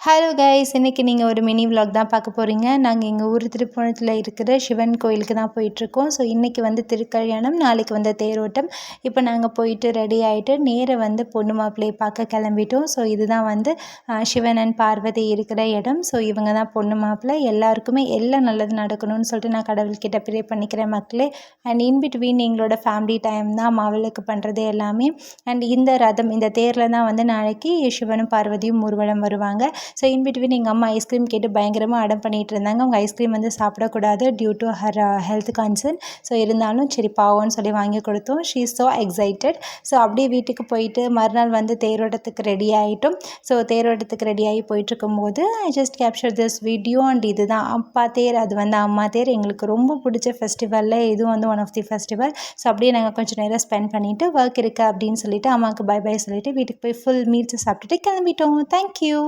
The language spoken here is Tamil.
ஹலோ கைஸ், இன்றைக்கி நீங்கள் ஒரு மினி விலாக் தான் பார்க்க போகிறீங்க. நாங்கள் எங்கள் ஊர் திருப்புவனத்தில் இருக்கிற சிவன் கோயிலுக்கு தான் போயிட்டுருக்கோம். ஸோ இன்றைக்கி வந்து திருக்கல்யாணம், நாளைக்கு வந்து தேரோட்டம். இப்போ நாங்கள் போயிட்டு ரெடி ஆகிட்டு நேராக வந்து பொண்ணு மாப்பிள்ளையை பார்க்க கிளம்பிட்டோம். ஸோ இதுதான் வந்து சிவன் அண்ட் பார்வதி இருக்கிற இடம். ஸோ இவங்க தான் பொண்ணு மாப்பிள்ளை. எல்லாருக்குமே எல்லாம் நல்லது நடக்கணும்னு சொல்லிட்டு நான் கடவுள்கிட்ட ப்ரே பண்ணிக்கிறேன் மக்களே. அண்ட் இன்பிட்வீன் எங்களோட ஃபேமிலி டைம் தான் மாவிளக்கு பண்ணுறது எல்லாமே. அண்ட் இந்த ரதம், இந்த தேரில் தான் வந்து நாளைக்கு சிவனும் பார்வதியும் ஊர்வலம் வருவாங்க. ஸோ இன்பிட்வீன் எங்கள் அம்மா ஐஸ்கிரீம் கேட்டு பயங்கரமாக அடம் பண்ணிகிட்டு இருந்தாங்க. அவங்க ஐஸ்கிரீம் வந்து சாப்பிடக்கூடாது due to her health concern. So இருந்தாலும் சரி பாவம்னு சொல்லி வாங்கி கொடுத்தோம். She is so excited. So அப்படியே வீட்டுக்கு போயிட்டு மறுநாள் வந்து தேரோட்டத்துக்கு ரெடி ஆகிட்டோம். ஸோ தேரோட்டத்துக்கு ரெடியாகி போயிட்டுருக்கும்போது I just capture this video. And இதுதான் அப்பா தேர், அது வந்து அம்மா தேர். எங்களுக்கு ரொம்ப பிடிச்ச ஃபெஸ்டிவலில் இதுவும் வந்து one of the festival. So அப்படியே நாங்கள் கொஞ்சம் நேரம் ஸ்பெண்ட் பண்ணிவிட்டு ஒர்க் இருக்குது அப்படின்னு சொல்லிட்டு அம்மாவுக்கு பை பை சொல்லிவிட்டு வீட்டுக்கு போய் ஃபுல் மீல்ஸ் சாப்பிட்டுட்டு கிளம்பிட்டோம். தேங்க்யூ.